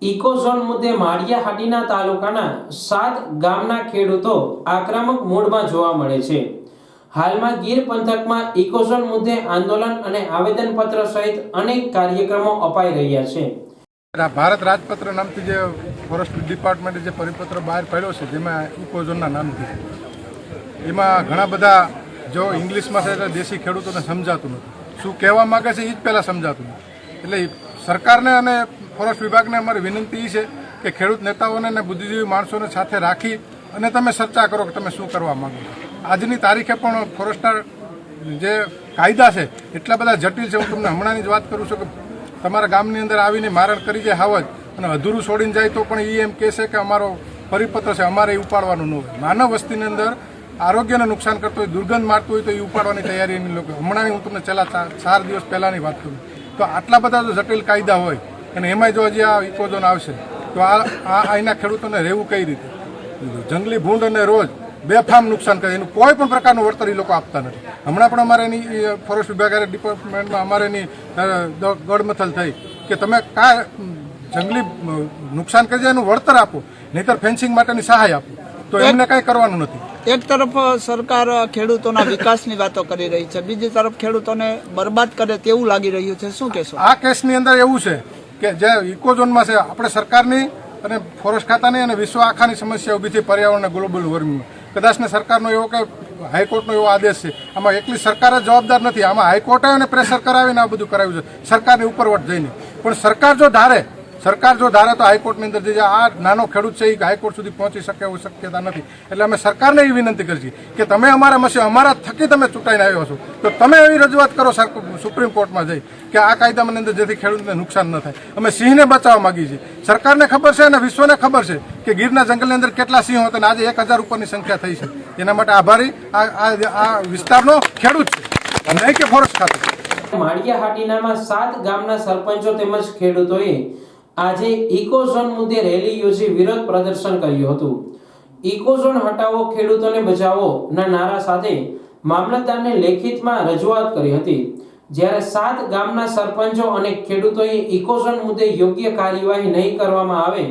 Ecozone મુદ્દે માળિયા હાટીના તાલુકાના 7 ગામના ખેડૂતો આક્રમક મૂડમાં જોવા મળે છે। હાલમાં ગીર પંથકમાં ઇકોઝોન મુદ્દે આંદોલન અને આવેદનપત્ર સહિત અનેક કાર્યક્રમો અપાઈ રહ્યા છે। ભારત રાજપત્ર નામથી જે ફોરેસ્ટ ડિપાર્ટમેન્ટે જે પરિપત્ર બહાર પાડ્યો છે, જેમાં ઇકોઝોનના નામથી એમાં ઘણા બધા જો ઇંગ્લિશમાં છે તો દેશી ખેડૂતોને સમજાતું નથી, શું કહેવા માગે છે એ જ પહેલાં સમજાતું નથી। એટલે સરકારને અને ફોરેસ્ટ વિભાગને અમારી વિનંતી છે કે ખેડૂત નેતાઓને અને બુદ્ધિજીવી માણસોને સાથે રાખી અને તમે ચર્ચા કરો કે તમે શું કરવા માંગો છો। આજની તારીખે પણ ફોરેસ્ટના જે કાયદા છે એટલા બધા જટિલ છે। હું તમને હમણાંની જ વાત કરું છું કે તમારા ગામની અંદર આવીને મારણ કરી જાય હાવજ અને અધૂરું છોડીને જાય તો પણ એ એમ કહેશે કે અમારો પરિપત્ર છે, અમારે એ ઉપાડવાનું ન હોય। માનવ વસ્તીની અંદર આરોગ્યને નુકસાન કરતો હોય, દુર્ગંધ મારતું હોય તો એ ઉપાડવાની તૈયારી એની લોકો। હમણાં હું તમને છેલ્લા 4 દિવસ પહેલાંની વાત કરું તો આટલા બધા જો જટિલ કાયદા હોય અને એમાં જો હજી આ ઇકોઝોન આવશે તો અહીંના ખેડૂતોને રહેવું કઈ રીતે? જંગલી ભૂંડ અને રોજ બેફામ નુકસાન કરે, એનું કોઈ પણ પ્રકારનું વળતર એ લોકો આપતા નથી। હમણાં પણ અમારે એની ફોરેસ્ટ વિભાગ ડિપાર્ટમેન્ટમાં અમારે એની ગડમથલ થઈ કે તમે કા જંગલી નુકસાન કરી જાય એનું વળતર આપો, નહીતર ફેન્સિંગ માટેની સહાય આપો, તો એમને કાંઈ કરવાનું નથી। એક તરફ સરકાર ખેડૂતોના વિકાસની વાતો કરી રહી છે, બીજી તરફ ખેડૂતોને બરબાદ કરે તેવું લાગી રહ્યું છે, શું કહેશો? આ કેસની અંદર એવું છે કે જે ઇકોઝોનમાં છે આપણે સરકારની અને ફોરેસ્ટ ખાતાની અને વિશ્વ આખાની સમસ્યા ઊભી થઈ પર્યાવરણ અને ગ્લોબલ વોર્મિંગમાં। કદાચને સરકારનો એવો કે હાઈકોર્ટનો એવો આદેશ છે, આમાં એકલી સરકાર જ જવાબદાર નથી, આમાં હાઈકોર્ટે અને પ્રેશર કરાવીને આ બધું કરાવ્યું છે સરકારની ઉપરવટ જઈને। પણ સરકાર જો ધારે તો હાઈકોર્ટની અંદર જે આ નાનો ખેડૂત છે એ હાઈકોર્ટ સુધી પહોંચી શકે એવી શક્યતા નથી। એટલે અમે સરકારને એ વિનંતી કરીએ કે તમે અમારા થકી તમે ચૂંટાઈને આવ્યો છો તો તમે એવી રજૂઆત કરો સુપ્રીમ કોર્ટમાં જઈ કે આ કાયદાની અંદર જેથી ખેડૂતને નુકસાન ન થાય। અમે સિંહને બચાવવા માંગીએ છીએ, સરકારને ખબર છે અને વિશ્વને ખબર છે કે ગીરના જંગલની અંદર કેટલા સિંહો હતા અને આજે 1000 ઉપરની સંખ્યા થઈ છે। એના માટે આભારી આ વિસ્તારનો ખેડૂત છે, નહીં કે ફોરેસ્ટ ખાતું। માળિયા હાટીનામાં 7 ગામના સરપંચો તેમજ ખેડૂતોએ આજે ઇકોઝોન મુદ્દે રેલી યોજી વિરોધ પ્રદર્શન કર્યું હતું। ઇકોઝોન હટાવો, ખેડૂતોને બચાવો ના નારા સાથે મામલતદારને લેખિતમાં રજૂઆત કરી હતી। જ્યારે 7 ગામના સરપંચો અને ખેડૂતોએ ઇકોઝોન મુદ્દે યોગ્ય કાર્યવાહી નહીં કરવામાં આવે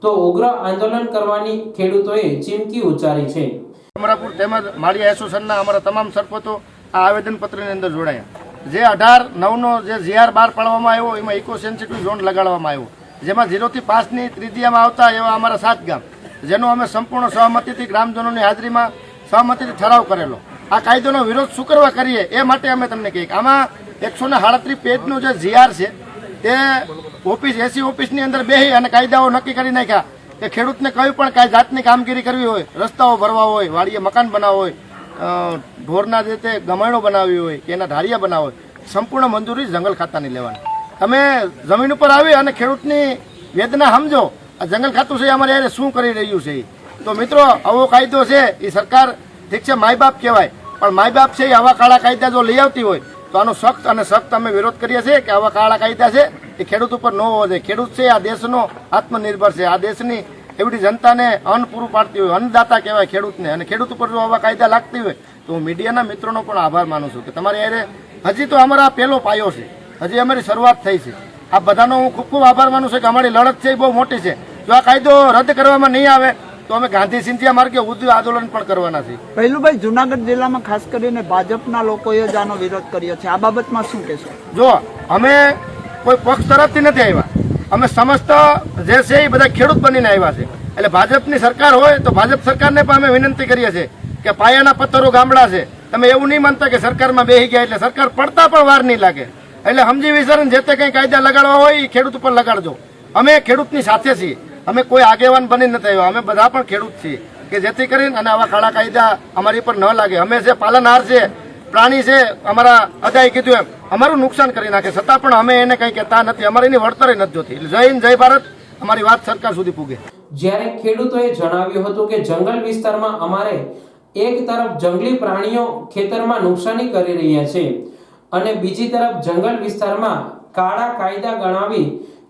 તો ઉગ્ર આંદોલન કરવાની ખેડૂતોએ ચીમકી ઉચ્ચારી છે। અમરાપુર તેમજ માળિયા એસોસિએશનના અમારા તમામ સરપંચો આ આવેદનપત્રની અંદર જોડાયા। જે 18/9નો જે જીઆર બહાર પાડવામાં આવ્યો એમાં ઇકો સેન્સિટિવ ઝોન લગાડવામાં આવ્યો, જેમાં 0 થી 5ની ત્રિજ્યામાં આવતા એવા અમારા 7 ગામ, જેનો અમે સંપૂર્ણ સહમતિથી ગ્રામજનોની હાજરીમાં સહમતિથી ઠરાવ કરેલો। આ કાયદાનો વિરોધ શું કરવા કરીએ એ માટે અમે તમને કહીએ કે આમાં 138 પેજનું જે જીઆર છે તે ઓફિસ એસી ઓફિસની અંદર બેસી અને કાયદાઓ નક્કી કરી નાખ્યા કે ખેડૂતને કઈ પણ કાંઈ જાતની કામગીરી કરવી હોય, રસ્તાઓ ભરવા હોય, વાડીએ મકાન બનાવવા હોય, ઢોરના જે તે ગમાણો બનાવવી હોય કે એના ઢારિયા બનાવવા હોય, સંપૂર્ણ મંજૂરી જંગલ ખાતાની લેવાની। તમે જમીન ઉપર આવી અને ખેડૂતની વેદના સમજો, આ જંગલ ખાતું છે અમારે યારે શું કરી રહ્યું છે। તો મિત્રો આવો કાયદો છે એ સરકાર ઠીક છે માય બાપ કહેવાય, પણ માય બાપ છે એ આવા કાળા કાયદા જો લઈ આવતી હોય તો આનો સખ્ત અમે વિરોધ કરીએ છીએ કે આવા કાળા કાયદા છે એ ખેડૂત ઉપર ન હોવો જોઈએ। ખેડૂત છે આ દેશનો આત્મનિર્ભર છે, આ દેશની એવડી જનતાને અન્ન પૂરું પાડતી હોય, અન્નદાતા કહેવાય ખેડૂતને, અને ખેડૂત ઉપર જો આવા કાયદા લાગતી હોય તો હું મીડિયાના મિત્રોનો પણ આભાર માનું છું કે તમારે યારે હજી તો અમારા પહેલો પાયો છે, હજી અમારી શરૂઆત થઈ છે। આ બધાનો હું ખૂબ આભાર માનું છું કે અમારી લડત છે એ બહુ મોટી છે। જો આ કાયદો રદ કરવામાં નહીં આવે તો અમે ગાંધી સિંધિયા માર્ગે ઉગ્ર આંદોલન પણ કરવાના છે। પહેલુભાઈ, જુનાગઢ જિલ્લામાં ખાસ કરીને ભાજપના લોકોએ જ આનો વિરોધ કર્યો છે, આ બાબતમાં શું કહેશો? જો અમે કોઈ પક્ષ તરફથી નથી આવ્યા, અમે સમસ્ત જે છે એ બધા ખેડૂત બનીને આવ્યા છે। એટલે ભાજપની સરકાર હોય તો ભાજપ સરકારને પણ અમે વિનંતી કરીએ છીએ કે પાયાના પથ્થરો ગામડા છે, તમે એવું નહીં માનતા કે સરકારમાં બેસી ગયા એટલે સરકાર પડતા પણ વાર નહીં લાગે। એટલે સમજી વિચારીને જે તે કંઈ કાયદા લગાડવા હોય એ ખેડૂત ઉપર લગાડજો। અમે ખેડૂતની સાથે છીએ, અમે કોઈ આગેવાન બની નથી આવ્યા, અમે બધા પણ ખેડૂત છીએ કે જેથી કરીને અને આવા કાળા કાયદા અમારી પર ન લાગે। અમે જે પાલનહાર છે, પ્રાણી છે, અમારા અદાય કીધું એમ અમારું નુકસાન કરી નાખે છતાં પણ અમે એને કંઈ કહેતા નથી, અમારે એની વળતર નથી જોતી। એટલે જય હિન્દ, જય ભારત, અમારી વાત સરકાર સુધી પૂગે। જ્યારે ખેડૂતોએ જણાવ્યું હતું કે જંગલ વિસ્તારમાં અમારે એક તરફ જંગલી પ્રાણીઓ ખેતરમાં નુકસાની કરી રહ્યા છે અને બીજી તરફ જંગલ વિસ્તારમાં કાળા કાયદા ગણાવી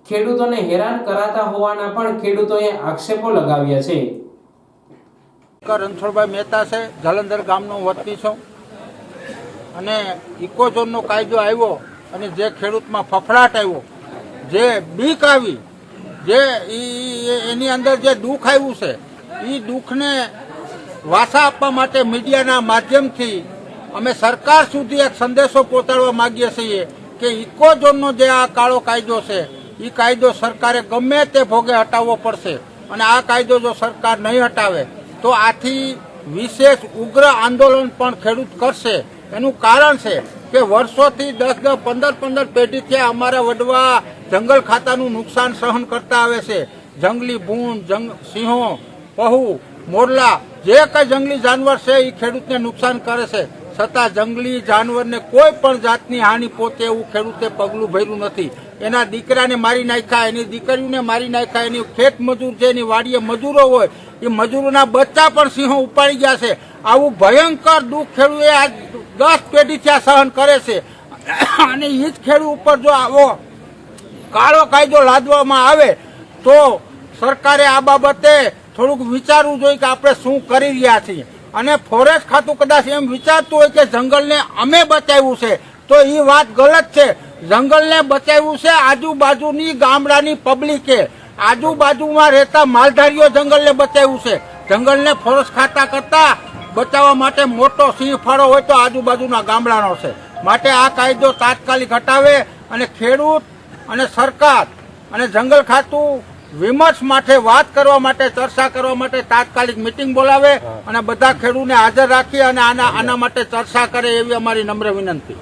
ખેડૂતોને હેરાન કરાતા હોવાના પણ ખેડૂતોએ આક્ષેપો લગાવ્યા છે। રણછોડભાઈ મહેતા છે, જલંધર ગામનો વતની છું અને ઇકોઝોનનો કાયદો આવ્યો અને જે ખેડૂતમાં ફફડાટ આવ્યો, જે બીક આવી જે એની અંદર જે દુઃખ આવ્યું છે એ દુઃખને વાસા આપવા માટે મીડિયાના માધ્યમથી અમે સરકાર સુધી એક સંદેશો પહોંચાડવા માંગીએ છીએ કે ઇકોઝોનનો જે આ કાળો કાયદો છે એ કાયદો સરકારે ગમે તે ભોગે હટાવવો પડશે અને આ કાયદો જો સરકાર નહીં હટાવે તો આથી વિશેષ ઉગ્ર આંદોલન પણ ખેડૂત કરશે. એનું કારણ છે કે વર્ષોથી 10-10, 15-15 પેઢીથી અમારા વડવા જંગલ ખાતાનું નુકસાન સહન કરતા આવે છે. જંગલી ભૂંડ, સિંહો, પહુ, મોરલા જે કઈ જંગલી જાનવર છે એ ખેડૂતને નુકસાન કરે છે, છતાં જંગલી જાનવરને કોઈ પણ જાતની હાનિ પહોંચે એવું ખેડૂતે પગલું ભર્યું નથી. એના દીકરાને મારી નાખ્યા, એની દીકરીઓને મારી નાખ્યા, એની ખેત મજૂર છે, એની વાડીએ મજૂરો હોય એ મજૂરોના બચ્ચા પણ સિંહો ઉપાડી ગયા છે. આવું ભયંકર દુઃખ ખેડૂતે આજ 10 પેઢીથી આ સહન કરે છે અને એ જ ખેડૂત ઉપર જો આવો કાળો કાયદો લાદવામાં આવે તો સરકારે આ બાબતે થોડુંક વિચારવું જોઈએ કે આપણે શું કરી રહ્યા છીએ. અને ફોરેસ્ટ ખાતું કદાચ એમ વિચારતું હોય કે જંગલને અમે બચાવ્યું છે તો એ વાત ગલત છે. જંગલને બચાવ્યું છે આજુબાજુની ગામડાની પબ્લિકે, આજુબાજુમાં રહેતા માલધારીઓ જંગલને બચાવ્યું છે. જંગલને ફોરેસ્ટ ખાતા કરતા બચાવવા માટે મોટો સિંહ ફાળો હોય તો આજુબાજુના ગામડાનો છે. માટે આ કાયદો તાત્કાલિક હટાવે અને ખેડૂત અને સરકાર અને જંગલ ખાતું વિમર્શ માટે વાત કરવા માટે, ચર્ચા કરવા માટે તાત્કાલિક મિટિંગ બોલાવે અને બધા ખેડૂતને હાજર રાખી અને આના માટે ચર્ચા કરે એવી અમારી નમ્ર વિનંતી.